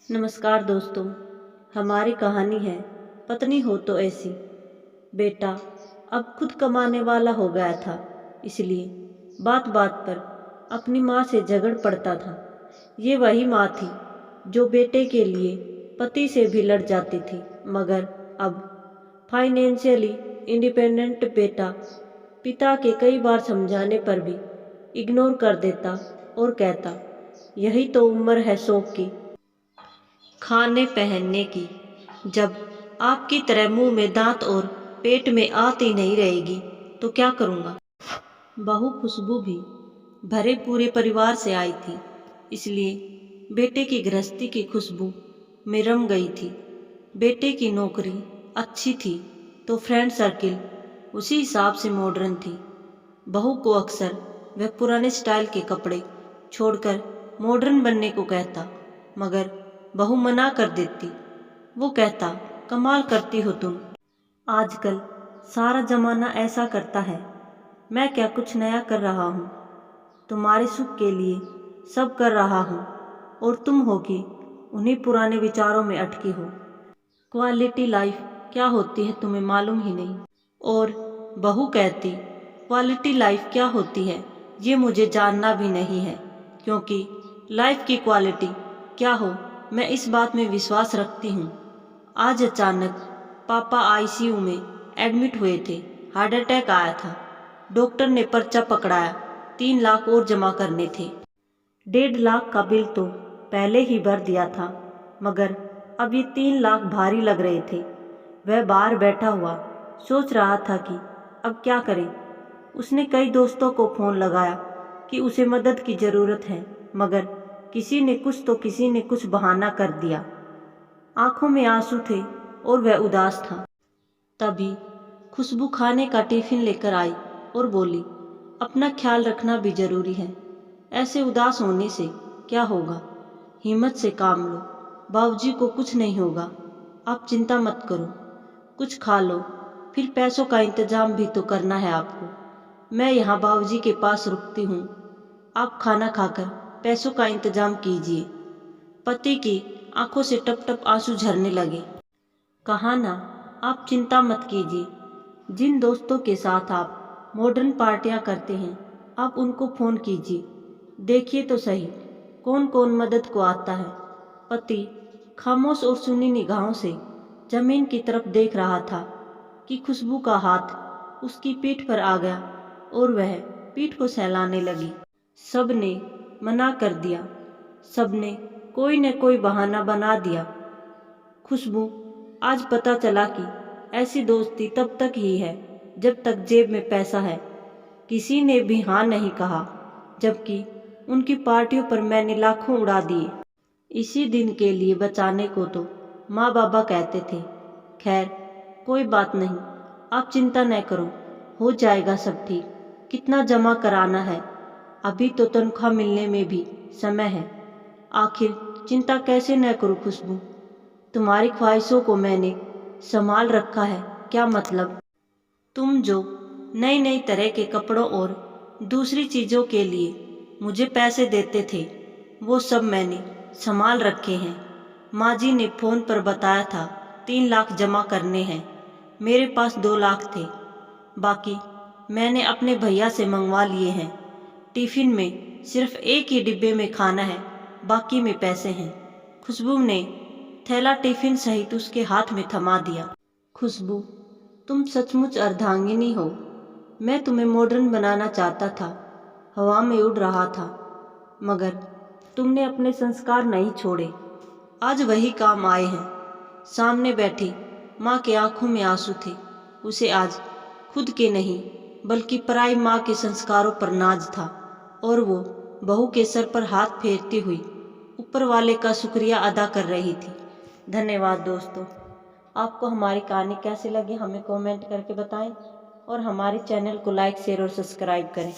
नमस्कार दोस्तों। हमारी कहानी है पत्नी हो तो ऐसी। बेटा अब खुद कमाने वाला हो गया था, इसलिए बात बात पर अपनी माँ से झगड़ पड़ता था। ये वही माँ थी जो बेटे के लिए पति से भी लड़ जाती थी, मगर अब फाइनेंशियली इंडिपेंडेंट बेटा पिता के कई बार समझाने पर भी इग्नोर कर देता और कहता, यही तो उम्र है शौक की, खाने पहनने की। जब आपकी तरह मुंह में दांत और पेट में आत ही नहीं रहेगी तो क्या करूँगा। बहू खुशबू भी भरे पूरे परिवार से आई थी, इसलिए बेटे की गृहस्थी की खुशबू में रम गई थी। बेटे की नौकरी अच्छी थी तो फ्रेंड सर्किल उसी हिसाब से मॉडर्न थी। बहू को अक्सर वह पुराने स्टाइल के कपड़े छोड़कर मॉडर्न बनने को कहता, मगर बहू मना कर देती। वो कहता, कमाल करती हो तुम, आजकल सारा जमाना ऐसा करता है, मैं क्या कुछ नया कर रहा हूँ। तुम्हारे सुख के लिए सब कर रहा हूँ और तुम हो कि उन्हीं पुराने विचारों में अटकी हो। क्वालिटी लाइफ क्या होती है तुम्हें मालूम ही नहीं। और बहू कहती, क्वालिटी लाइफ क्या होती है ये मुझे जानना भी नहीं है, क्योंकि लाइफ की क्वालिटी क्या हो मैं इस बात में विश्वास रखती हूँ। आज अचानक पापा आईसीयू में एडमिट हुए थे, हार्ट अटैक आया था। डॉक्टर ने पर्चा पकड़ाया, 3 लाख और जमा करने थे। 1.5 लाख का बिल तो पहले ही भर दिया था, मगर अब ये 3 लाख भारी लग रहे थे। वह बाहर बैठा हुआ सोच रहा था कि अब क्या करे। उसने कई दोस्तों को फ़ोन लगाया कि उसे मदद की ज़रूरत है, मगर किसी ने कुछ बहाना कर दिया। आंखों में आंसू थे और वह उदास था। तभी खुशबू खाने का टिफिन लेकर आई और बोली, अपना ख्याल रखना भी जरूरी है, ऐसे उदास होने से क्या होगा, हिम्मत से काम लो, बाबूजी को कुछ नहीं होगा, आप चिंता मत करो, कुछ खा लो, फिर पैसों का इंतजाम भी तो करना है आपको। मैं यहाँ बाबूजी के पास रुकती हूँ, आप खाना खाकर पैसों का इंतजाम कीजिए। पति की आंखों से टप टप आंसू झरने लगे। कहा ना, आप चिंता मत कीजिए, जिन दोस्तों के साथ आप मॉडर्न पार्टियां करते हैं आप उनको फ़ोन कीजिए, देखिए तो सही कौन कौन मदद को आता है। पति खामोश और सुनी निगाहों से जमीन की तरफ देख रहा था कि खुशबू का हाथ उसकी पीठ पर आ गया और वह पीठ को सहलाने लगी। सबने मना कर दिया, सबने कोई न कोई बहाना बना दिया। खुशबू आज पता चला कि ऐसी दोस्ती तब तक ही है जब तक जेब में पैसा है। किसी ने भी हाँ नहीं कहा, जबकि उनकी पार्टियों पर मैंने लाखों उड़ा दिए। इसी दिन के लिए बचाने को तो माँ बाबा कहते थे। खैर कोई बात नहीं, आप चिंता न करो, हो जाएगा सब ठीक। कितना जमा कराना है, अभी तो तनख्वाह मिलने में भी समय है। आखिर चिंता कैसे न करूँ खुशबू, तुम्हारी ख्वाहिशों को मैंने संभाल रखा है। क्या मतलब, तुम जो नई नई तरह के कपड़ों और दूसरी चीज़ों के लिए मुझे पैसे देते थे वो सब मैंने संभाल रखे हैं। माँ जी ने फ़ोन पर बताया था 3 लाख जमा करने हैं, मेरे पास 2 लाख थे, बाकी मैंने अपने भैया से मंगवा लिए हैं। टिफ़िन में सिर्फ एक ही डिब्बे में खाना है, बाकी में पैसे हैं। खुशबू ने थैला टिफ़िन सहित उसके हाथ में थमा दिया। खुशबू, तुम सचमुच अर्धांगिनी हो। मैं तुम्हें मॉडर्न बनाना चाहता था, हवा में उड़ रहा था, मगर तुमने अपने संस्कार नहीं छोड़े। आज वही काम आए हैं। सामने बैठी माँ के आंखों में आंसू थे। उसे आज खुद के नहीं बल्कि पराई माँ के संस्कारों पर नाज था, और वो बहू के सर पर हाथ फेरती हुई ऊपर वाले का शुक्रिया अदा कर रही थी। धन्यवाद दोस्तों। आपको हमारी कहानी कैसी लगी हमें कमेंट करके बताएं, और हमारे चैनल को लाइक शेयर और सब्सक्राइब करें।